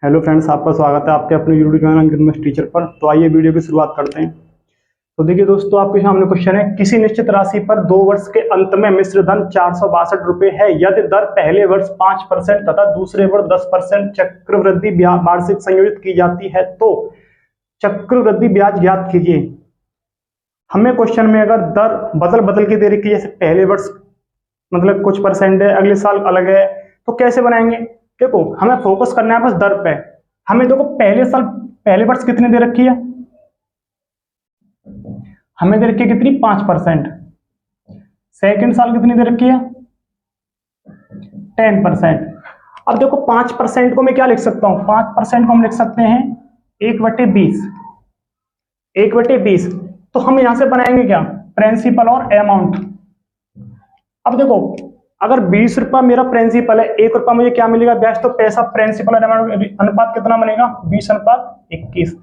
Hello friends, आपका स्वागत है आपके अपने यूट्यूब चैनल अंकित मैथ्स टीचर पर। तो आइए वीडियो की शुरुआत करते हैं। तो देखिए दोस्तों, आपके सामने क्वेश्चन है, किसी निश्चित राशि पर 2 वर्ष के अंत में मिश्र धन 462 रुपए है यदि दर पहले वर्ष 5% तथा दूसरे वर्ष 10% चक्रवृद्धि वार्षिक संयोजित की जाती है तो चक्रवृद्धि ब्याज ज्ञात कीजिए। हमें क्वेश्चन में अगर दर बदल बदल के दे रखी है, जैसे पहले वर्ष मतलब कुछ परसेंट है, अगले साल अलग है, तो कैसे बनाएंगे? देखो, हमें फोकस करना है बस दर पे। हमें देखो पहले वर्ष कितनी दे रखी है, हमें दे रखी है कितनी, 5%। सेकेंड साल कितनी दे रखी है, 10%। अब देखो 5% को मैं क्या लिख सकता हूं, 5% को हम लिख सकते हैं 1/20। 1/20 तो हम यहां से बनाएंगे क्या, प्रिंसिपल और अमाउंट। अब देखो, अगर 20 रुपया मेरा प्रिंसिपल है, 1 रुपया मुझे क्या मिलेगा, ब्याज। तो पैसा प्रिंसिपल और अमाउंट अनुपात कितना बनेगा, 20:21।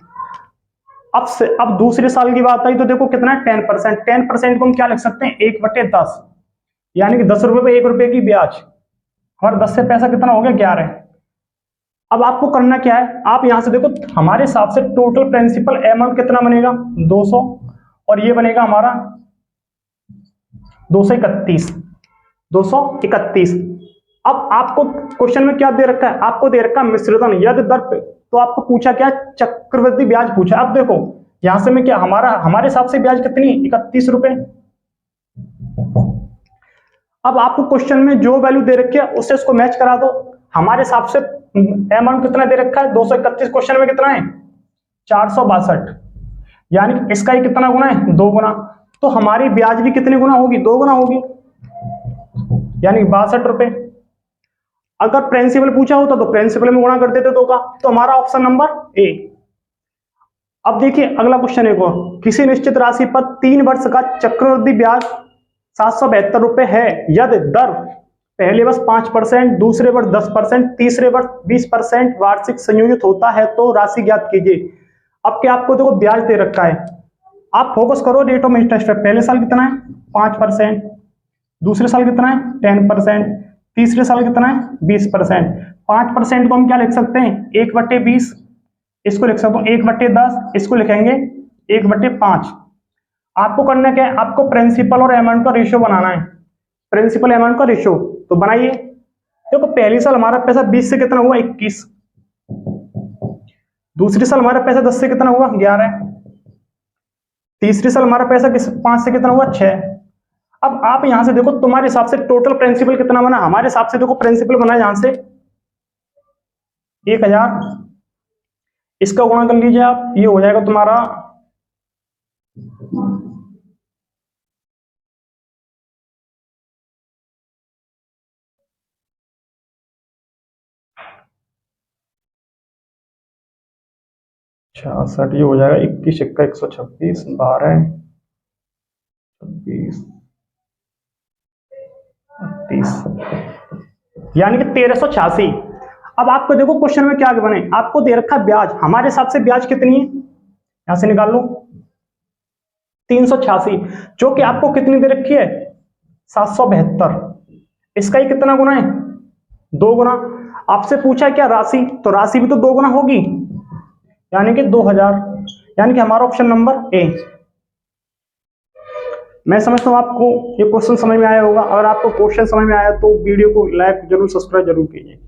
अब दूसरे साल की बात आई तो देखो कितना है, 10%। 10% को हम क्या लिख सकते हैं, 1/10, यानी कि 10 रुपए पे 1 रुपए की ब्याज। हमारा 10 से पैसा कितना हो गया, 11। अब आपको करना क्या है, आप यहां से देखो हमारे हिसाब से टोटल प्रिंसिपल अमाउंट कितना बनेगा, 200, और ये बनेगा हमारा 231। 231। अब आपको क्वेश्चन में क्या दे रखा है, आपको दे रखा है मिश्रधन यदि दर पे, तो आपको पूछा क्या, चक्रवृद्धि ब्याज पूछा। अब देखो यहां से मैं क्या, हमारे हिसाब से ब्याज कितनी, 31 रुपए। अब आपको क्वेश्चन में जो वैल्यू दे रखी है उससे उसको मैच करा दो। हमारे हिसाब से अमाउंट कितना दे रखा है, 231। क्वेश्चन में कितना है, 462, यानी इसका ही कितना गुना है, 2 गुना। तो हमारी ब्याज भी कितनी गुना होगी, 2 गुना होगी, यानी 62 रुपए। अगर प्रिंसिपल पूछा होता तो प्रिंसिपल में गुणा कर देते 2 का। तो हमारा ऑप्शन नंबर ए। अब देखिए अगला क्वेश्चन एक और, किसी निश्चित राशि पर 3 वर्ष का चक्रवृद्धि ब्याज 772 रुपए है यदि दर पहले वर्ष 5%, दूसरे वर्ष 10%, तीसरे वर्ष 20% वार्षिक संयोजित होता है तो राशि ज्ञात कीजिए। अब क्या, आपको देखो ब्याज दे रखा है, आप फोकस करो रेट ऑफ इंटरेस्ट पे। पहले साल कितना है, 5%, दूसरे साल कितना है, 10%, तीसरे साल कितना है, 20%। 5% को हम क्या लिख सकते हैं, 1/20, इसको लिख सकते हो 1/10, इसको लिखेंगे 1/5। आपको करना क्या है, आपको प्रिंसिपल और अमाउंट का रेशियो बनाना है, प्रिंसिपल अमाउंट का रेशियो। तो बनाइए। देखो पहली साल हमारा पैसा 20 से कितना हुआ, 21। दूसरी साल हमारा पैसा 10 से कितना हुआ, 11। तीसरी साल हमारा पैसा 5 से कितना हुआ, 6। अब आप यहां से देखो तुम्हारे हिसाब से टोटल प्रिंसिपल कितना बना, हमारे हिसाब से देखो प्रिंसिपल बना यहां से 1000। इसका गुणा कर लीजिए आप, ये हो जाएगा तुम्हारा 66, ये हो जाएगा 21 × 126, 12, 26, 30, यानी कि 1386। अब आपको देखो क्वेश्चन में क्या बने, आपको दे रखा ब्याज, हमारे हिसाब से ब्याज कितनी है, यहां से निकाल लो 386, जो कि आपको कितनी दे रखी है, 772। इसका ही कितना गुना है, 2 गुना। आपसे पूछा क्या राशि, तो राशि भी तो 2 गुना होगी, यानी कि 2000, यानी कि हमारा ऑप्शन नंबर ए। मैं समझता हूं आपको ये क्वेश्चन समझ में आया होगा। अगर आपको क्वेश्चन समझ में आया तो वीडियो को लाइक जरूर, सब्सक्राइब जरूर कीजिए।